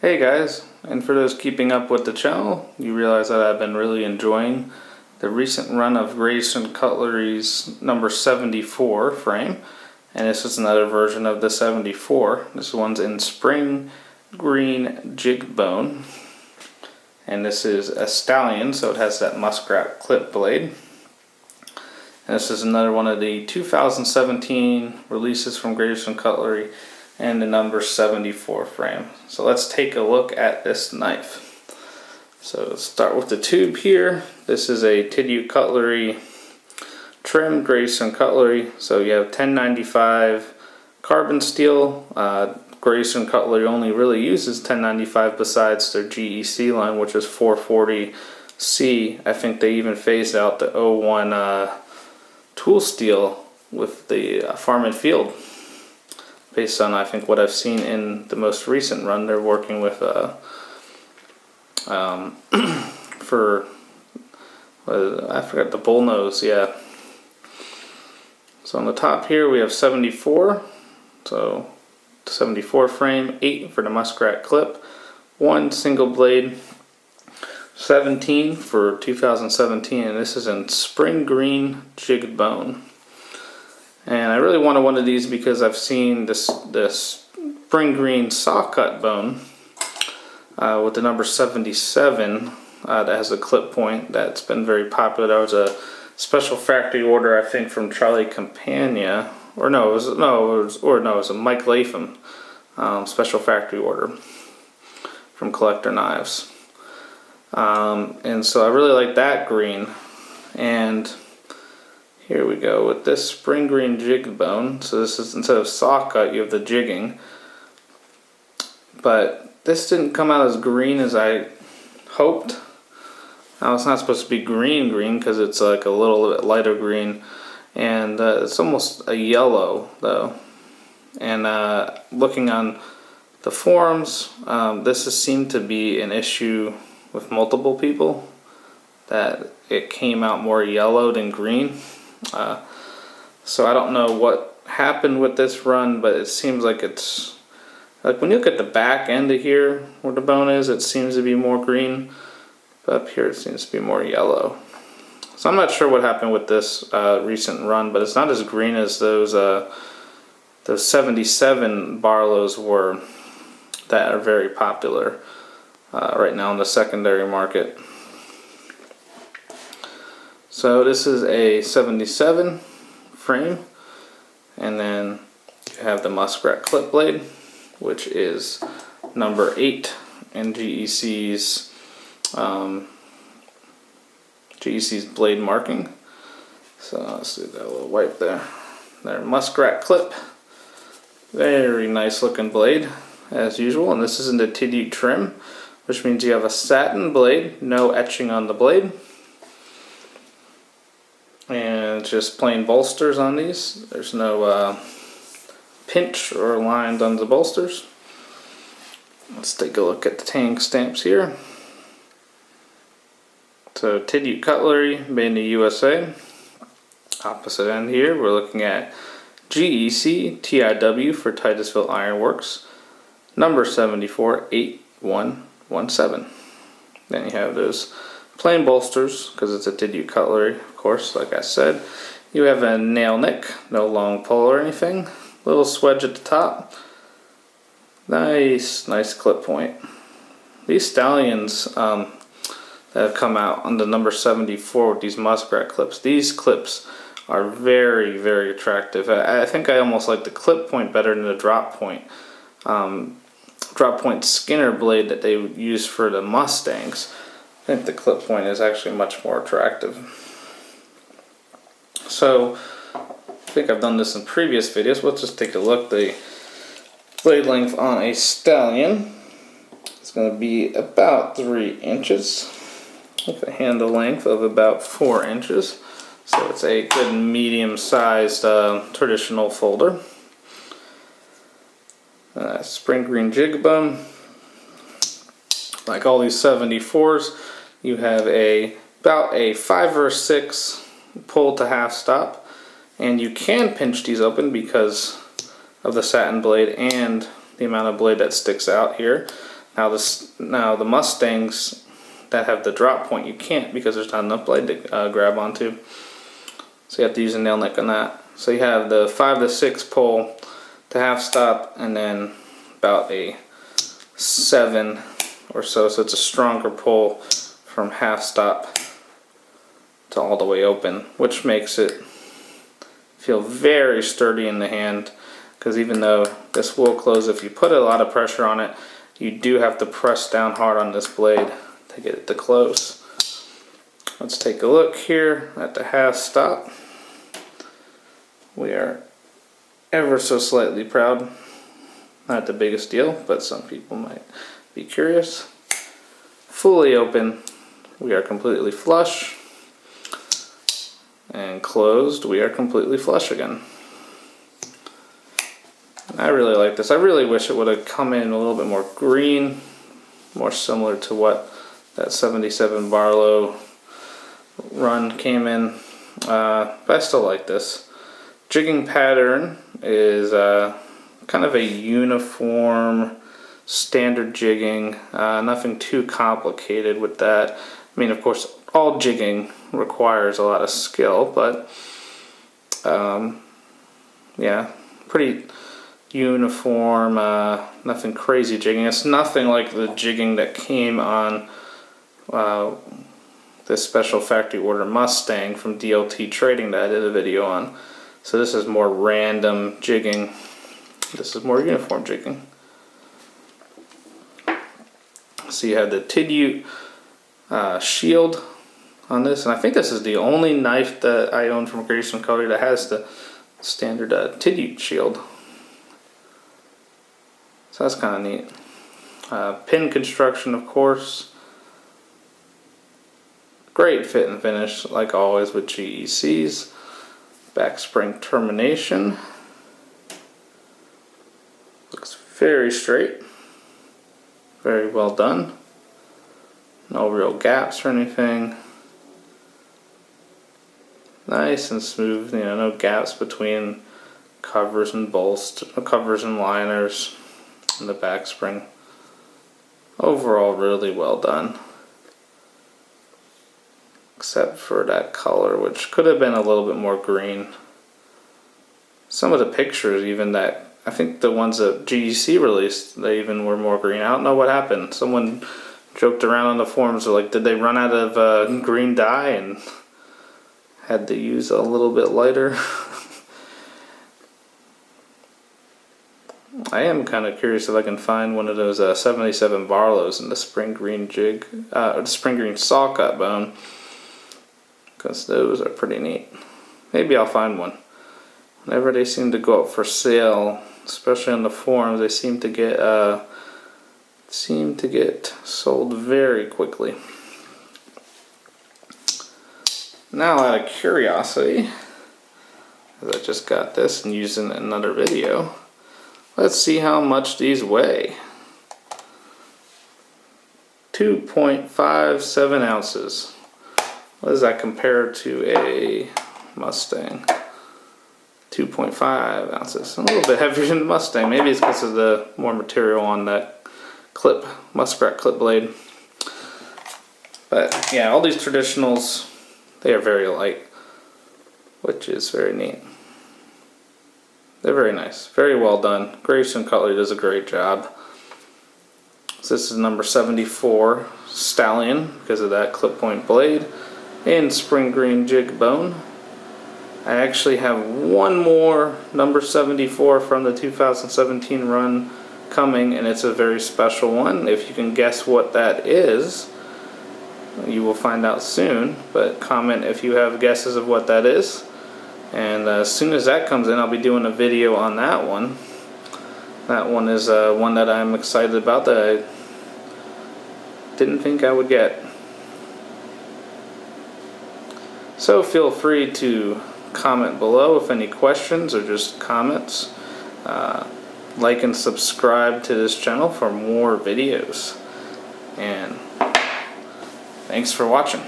Hey guys, and for those keeping up with the channel, you realize that I've been really enjoying the recent run of Grayson Cutlery's number 74 frame, and this is another version of the 74. This one's in spring green jigged bone, and this is a Stallion, so it has that muskrat clip blade. And this is another one of the 2017 releases from Grayson Cutlery and the number 74 frame. So let's take a look at this knife. So let's start with the tube here. This is a Jigged Cutlery trim Grayson Cutlery. So you have 1095 carbon steel. Grayson Cutlery only really uses 1095 besides their GEC line, which is 440C. I think they even phased out the 01 tool steel with the Farm and Field. Based on, I think, what I've seen in the most recent run, they're working with for I forgot the bullnose, yeah. So on the top here we have 74, so 74 frame, 8 for the muskrat clip, 1 single blade, 17 for 2017, and this is in spring green jigged bone. And I really wanted one of these because I've seen this spring green saw cut bone with the number 77 that has a clip point that's been very popular. That was a special factory order, I think, from Charlie Campagna, or no, it was a Mike Latham special factory order from Collector Knives. And so I really like that green. And here we go with this spring green jigged bone. So this is, instead of saw cut, you have the jigging. But this didn't come out as green as I hoped. Now it's not supposed to be green because it's like a little bit lighter green. And it's almost a yellow though. And looking on the forums, this has seemed to be an issue with multiple people, that it came out more yellow than green. So I don't know what happened with this run, but it seems like it's like when you look at the back end of here where the bone is, it seems to be more green, but up here it seems to be more yellow. So I'm not sure what happened with this recent run, but it's not as green as those 77 Barlows were that are very popular right now in the secondary market. So this is a 77 frame, and then you have the muskrat clip blade, which is number 8 in GEC's blade marking. So let's do that little wipe there. There, muskrat clip. Very nice looking blade as usual, and this is in the Jigged trim, which means you have a satin blade, no etching on the blade. And just plain bolsters on these. There's no pinch or lined on the bolsters. Let's take a look at the tang stamps here. So Jigged Cutlery, made in the USA. Opposite end here, we're looking at GEC TIW for Titusville Ironworks, number 74 8117. Then you have those plain bolsters, because it's a Jigged Cutlery, of course, like I said. You have a nail nick, no long pull or anything. Little swedge at the top. Nice clip point. These Stallions that have come out on the number 74 with these muskrat clips, these clips are very, very attractive. I think I almost like the clip point better than the drop point. Drop point Skinner blade that they use for the Mustangs. I think the clip point is actually much more attractive. So, I think I've done this in previous videos. Let's just take a look. The blade length on a Stallion is going to be about 3 inches, with a handle length of about 4 inches. So it's a good medium-sized traditional folder. Spring green jig bone. Like all these 74s, you have about a 5 or 6 pull to half stop, and you can pinch these open because of the satin blade and the amount of blade that sticks out here. Now the Mustangs that have the drop point, you can't because there's not enough blade to grab onto. So you have to use a nail nick on that. So you have the 5 to 6 pull to half stop, and then about a 7 or so. So it's a stronger pull from half stop to all the way open, which makes it feel very sturdy in the hand. Because even though this will close, if you put a lot of pressure on it, you do have to press down hard on this blade to get it to close. Let's take a look here at the half stop. We are ever so slightly proud. Not the biggest deal, but some people might be curious. Fully open, we are completely flush. And closed, we are completely flush again. I really like this. I really wish it would have come in a little bit more green, more similar to what that 77 Barlow run came in. But I still like this. Jigging pattern is kind of a uniform, standard jigging. Nothing too complicated with that. I mean, of course, all jigging requires a lot of skill, but yeah, pretty uniform, nothing crazy jigging. It's nothing like the jigging that came on this special factory order Mustang from DLT Trading that I did a video on. So this is more random jigging. This is more uniform jigging. So you have the Tidute shield on this, and I think this is the only knife that I own from Grayson Cutlery that has the standard Tidute shield. So that's kind of neat. Pin construction, of course. Great fit and finish, like always with GECs. Back spring termination. Looks very straight. Very well done. No real gaps or anything. Nice and smooth, no gaps between covers and bolts, covers and liners, and the back spring. Overall, really well done. Except for that color, which could have been a little bit more green. Some of the pictures, even that, I think the ones that GEC released, they even were more green. I don't know what happened. Someone joked around on the forums, like, did they run out of green dye and had to use a little bit lighter? I am kind of curious if I can find one of those 77 Barlows in the spring green jig, or the spring green saw cut bone, because those are pretty neat. Maybe I'll find one. Whenever they seem to go up for sale, especially on the forums, they seem to get sold very quickly. Now, out of curiosity, as I just got this and used in another video, let's see how much these weigh. 2.57 ounces. What does that compare to a Mustang? 2.5 ounces. A little bit heavier than the Mustang. Maybe it's because of the more material on that clip, muskrat clip blade. But yeah, all these traditionals, they are very light, which is very neat. They're very nice, very well done. Grayson Cutlery does a great job. So this is number 74 Stallion because of that clip point blade and spring green jig bone. I actually have one more number 74 from the 2017 run coming, and it's a very special one. If you can guess what that is, you will find out soon, but comment if you have guesses of what that is. And as soon as that comes in, I'll be doing a video on that one. That one is one that I'm excited about that I didn't think I would get. So feel free to comment below if any questions or just comments. Like and subscribe to this channel for more videos. And thanks for watching.